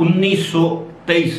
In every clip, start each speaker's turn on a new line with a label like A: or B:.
A: 1923।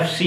A: FC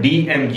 A: DMG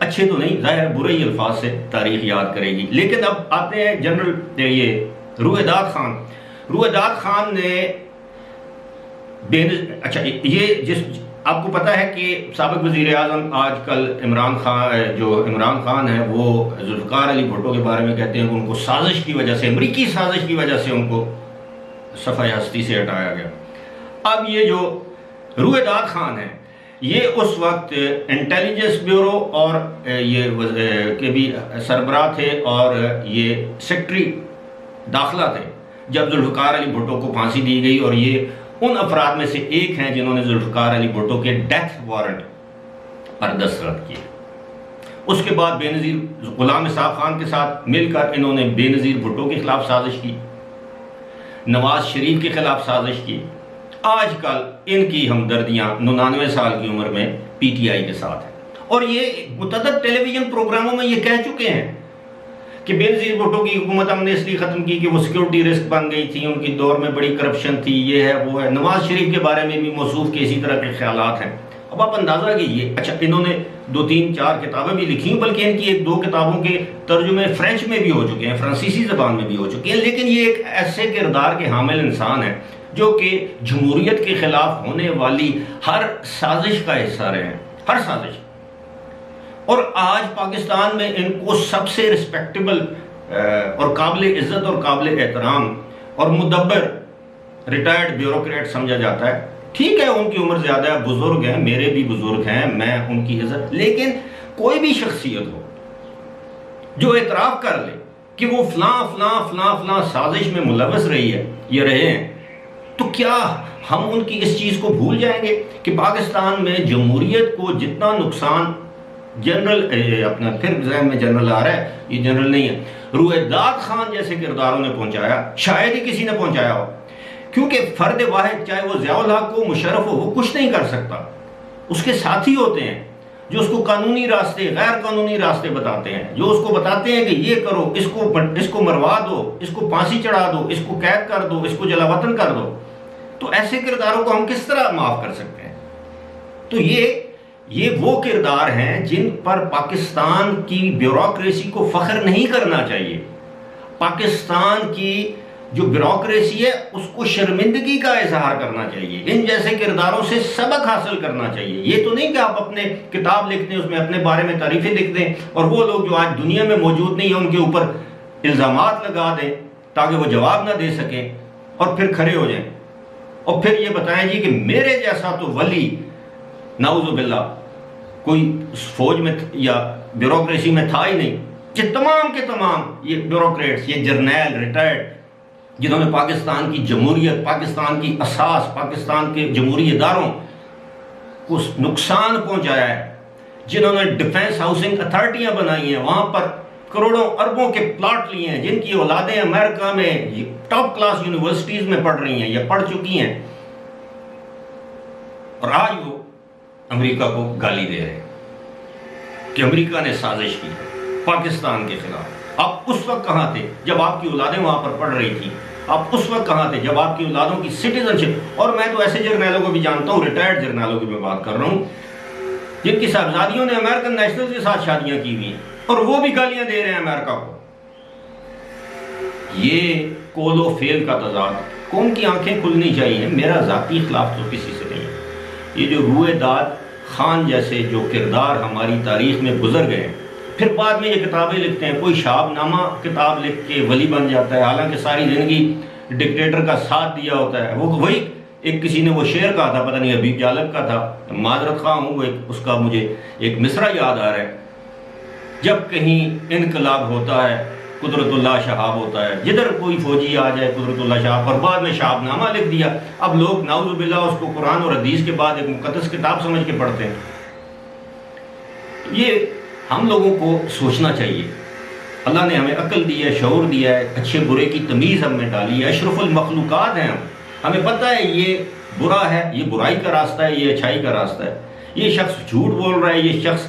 A: اچھے تو نہیں، ظاہر برے ہی الفاظ سے تاریخ یاد کرے گی. لیکن اب آتے ہیں جنرل یہ رویداد خان. رویداد خان نے اچھا یہ آپ کو پتا ہے کہ سابق وزیر اعظم آج کل عمران خان ہے وہ ذوالفقار علی بھٹو کے بارے میں کہتے ہیں کہ ان کو سازش کی وجہ سے، امریکی سازش کی وجہ سے ان کو صفحہ ہستی سے ہٹایا گیا. اب یہ جو رویداد خان ہے یہ اس وقت انٹیلیجنس بیورو اور یہ کے بھی سربراہ تھے اور یہ سیکٹری داخلہ تھے جب ذوالفقار علی بھٹو کو پھانسی دی گئی، اور یہ ان افراد میں سے ایک ہیں جنہوں نے ذوالفقار علی بھٹو کے ڈیتھ وارنٹ پر دستخط کیے. اس کے بعد بے نظیر غلام اسحاق خان کے ساتھ مل کر انہوں نے بے نظیر بھٹو کے خلاف سازش کی، نواز شریف کے خلاف سازش کی. آج کل ان کی ہمدردیاں 99 سال کی عمر میں پی ٹی آئی کے ساتھ ہیں، اور یہ متعدد ٹیلی ویژن پروگراموں میں یہ کہہ چکے ہیں کہ بے نظیر بھٹو کی حکومت ہم نے اس لیے ختم کی کہ وہ سیکیورٹی رسک بن گئی تھی، ان کی دور میں بڑی کرپشن تھی، یہ ہے وہ ہے. نواز شریف کے بارے میں بھی موصوف کے اسی طرح کے خیالات ہیں. اب آپ اندازہ کیجیے. اچھا انہوں نے 2 3 4 کتابیں بھی لکھی ہیں، بلکہ ان کی 1 2 کتابوں کے ترجمے فرینچ میں بھی ہو چکے ہیں، فرانسیسی زبان میں بھی ہو چکے ہیں. لیکن یہ ایک ایسے کردار کے حامل انسان ہے جو کہ جمہوریت کے خلاف ہونے والی ہر سازش کا حصہ رہے ہیں، ہر سازش. اور آج پاکستان میں ان کو سب سے رسپیکٹیبل اور قابل عزت اور قابل احترام اور مدبر ریٹائرڈ بیوروکریٹ سمجھا جاتا ہے. ٹھیک ہے ان کی عمر زیادہ ہے، بزرگ ہیں، میرے بھی بزرگ ہیں، میں ان کی عزت، لیکن کوئی بھی شخصیت ہو جو اعتراف کر لے کہ وہ فلاں فلاں فلاں فلاں سازش میں ملوث رہی ہے یہ رہے ہیں، تو کیا ہم ان کی اس چیز کو بھول جائیں گے کہ پاکستان میں جمہوریت کو جتنا نقصان جنرل اپنا پھر ذہن میں جنرل آ رہا ہے، یہ جنرل نہیں ہے، رویداد خان جیسے کرداروں نے پہنچایا، شاید ہی کسی نے پہنچایا ہو. کیونکہ فرد واحد چاہے وہ ضیاء الحق ہو، مشرف ہو، وہ کچھ نہیں کر سکتا. اس کے ساتھی ہوتے ہیں جو اس کو قانونی راستے، غیر قانونی راستے بتاتے ہیں، جو اس کو بتاتے ہیں کہ یہ کرو، اس کو مروا دو، اس کو پھانسی چڑھا دو، اس کو قید کر دو، اس کو جلا وطن کر دو. تو ایسے کرداروں کو ہم کس طرح معاف کر سکتے ہیں؟ تو یہ وہ کردار ہیں جن پر پاکستان کی بیوروکریسی کو فخر نہیں کرنا چاہیے. پاکستان کی جو بیوروکریسی ہے اس کو شرمندگی کا اظہار کرنا چاہیے. ان جیسے کرداروں سے سبق حاصل کرنا چاہیے. یہ تو نہیں کہ آپ اپنے کتاب لکھ دیں، اس میں اپنے بارے میں تعریفیں لکھ دیں، اور وہ لوگ جو آج دنیا میں موجود نہیں ہیں ان کے اوپر الزامات لگا دیں تاکہ وہ جواب نہ دے سکیں اور پھر کھڑے ہو جائیں اور پھر یہ بتائیں جی کہ میرے جیسا تو ولی نعوذ باللہ کوئی فوج میں یا بیوروکریسی میں تھا ہی نہیں. کہ تمام کے تمام یہ بیوروکریٹس، یہ جرنیل ریٹائرڈ جنہوں نے پاکستان کی جمہوریت، پاکستان کی اساس، پاکستان کے جمہوری اداروں کو نقصان پہنچایا ہے، جنہوں نے ڈیفنس ہاؤسنگ اتھارٹیاں بنائی ہیں، وہاں پر کروڑوں اربوں کے پلاٹ لیے ہیں، جن کی اولادیں امریکہ میں ٹاپ کلاس یونیورسٹیز میں پڑھ رہی ہیں یا پڑھ چکی ہیں، اور آج وہ امریکہ کو گالی دے رہے ہیں کہ امریکہ نے سازش کی پاکستان کے خلاف. آپ اس وقت کہاں تھے جب آپ کی اولادیں وہاں پر پڑھ رہی تھیں؟ آپ اس وقت کہاں تھے جب آپ کی اولادوں کی سٹیزن شپ، اور میں تو ایسے جرنیلوں کو بھی جانتا ہوں، ریٹائرڈ جرنیلوں کی میں بات کر رہا ہوں، جن کی صاحبزادیوں نے امریکن نیشنل کے ساتھ شادیاں کی ہوئی ہیں اور وہ بھی گالیاں دے رہے ہیں امریکہ کو. یہ کول و فیل کا تضاد. قوم کی آنکھیں کھلنی چاہیے. میرا ذاتی اختلاف تو کسی سے نہیں ہے. یہ جو رویداد خان جیسے جو کردار ہماری تاریخ میں گزر گئے ہیں، پھر بعد میں یہ کتابیں لکھتے ہیں، کوئی شاب نامہ کتاب لکھ کے ولی بن جاتا ہے، حالانکہ ساری زندگی ڈکٹیٹر کا ساتھ دیا ہوتا ہے. وہ وہی ایک کسی نے وہ شعر کہا تھا، پتہ نہیں حبیب جالب کا تھا، معذرت خواہ ہوں، وہ اس کا مجھے ایک مصرع یاد آ رہا ہے، جب کہیں انقلاب ہوتا ہے قدرت اللہ شہاب ہوتا ہے، جدھر کوئی فوجی آ جائے قدرت اللہ شہاب، اور بعد میں شہاب نامہ لکھ دیا. اب لوگ نعوذ باللہ اس کو قرآن اور حدیث کے بعد ایک مقدس کتاب سمجھ کے پڑھتے ہیں. یہ ہم لوگوں کو سوچنا چاہیے. اللہ نے ہمیں عقل دی ہے، شعور دیا ہے، اچھے برے کی تمیز ہم میں ڈالی ہے، اشرف المخلوقات ہیں ہمیں پتہ ہے یہ برا ہے، یہ برائی کا راستہ ہے، یہ اچھائی کا راستہ ہے، یہ شخص جھوٹ بول رہا ہے، یہ شخص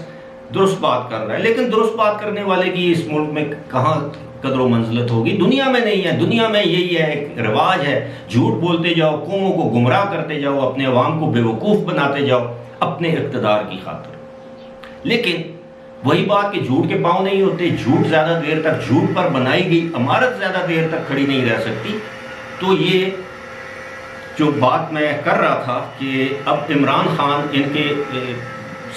A: درست بات کر رہا ہے. لیکن درست بات کرنے والے کی اس ملک میں کہاں قدر و منزلت ہوگی؟ دنیا میں نہیں ہے. دنیا میں یہی ہے، ایک رواج ہے، جھوٹ بولتے جاؤ، قوموں کو گمراہ کرتے جاؤ، اپنے عوام کو بے وقوف بناتے جاؤ اپنے اقتدار کی خاطر. لیکن وہی بات کہ جھوٹ کے پاؤں نہیں ہوتے، جھوٹ زیادہ دیر تک، جھوٹ پر بنائی گئی عمارت زیادہ دیر تک کھڑی نہیں رہ سکتی. تو یہ جو بات میں کر رہا تھا کہ اب عمران خان ان کے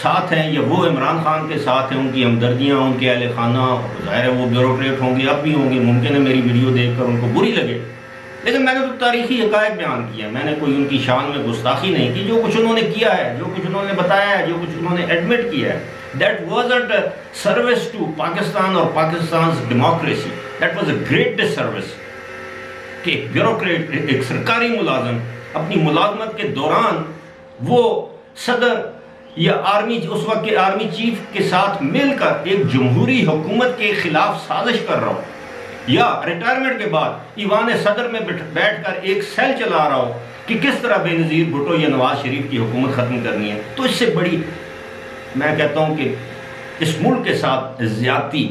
A: ساتھ ہیں یا وہ عمران خان کے ساتھ ہیں، ان کی ہمدردیاں، ان کے اہل خانہ، ظاہر ہے وہ بیوروکریٹ ہوں گے، اب بھی ہوں گے، ممکن ہے میری ویڈیو دیکھ کر ان کو بری لگے، لیکن میں نے تو تاریخی حقائق بیان کیا، میں نے کوئی ان کی شان میں گستاخی نہیں کی. جو کچھ انہوں نے کیا ہے، جو کچھ انہوں نے بتایا ہے، جو کچھ انہوں نے ایڈمٹ کیا ہے، that wasn't a service to Pakistan اور پاکستان's democracy. That was a great disservice کہ ایک بیوروکریٹ، ایک سرکاری ملازم اپنی ملازمت کے دوران وہ صدر یا آرمی، اس وقت کے آرمی چیف کے ساتھ مل کر ایک جمہوری حکومت کے خلاف سازش کر رہا ہو، یا ریٹائرمنٹ کے بعد ایوان صدر میں بیٹھ کر ایک سیل چلا رہا ہو کہ کس طرح بے نظیر بھٹو یا نواز شریف کی حکومت ختم کرنی ہے. تو اس سے بڑی میں کہتا ہوں کہ اس ملک کے ساتھ زیادتی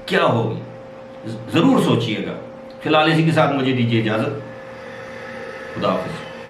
A: کیا ہوگی، ضرور سوچئے گا. فی الحال اسی کے ساتھ مجھے دیجیے اجازت. خدا حافظ.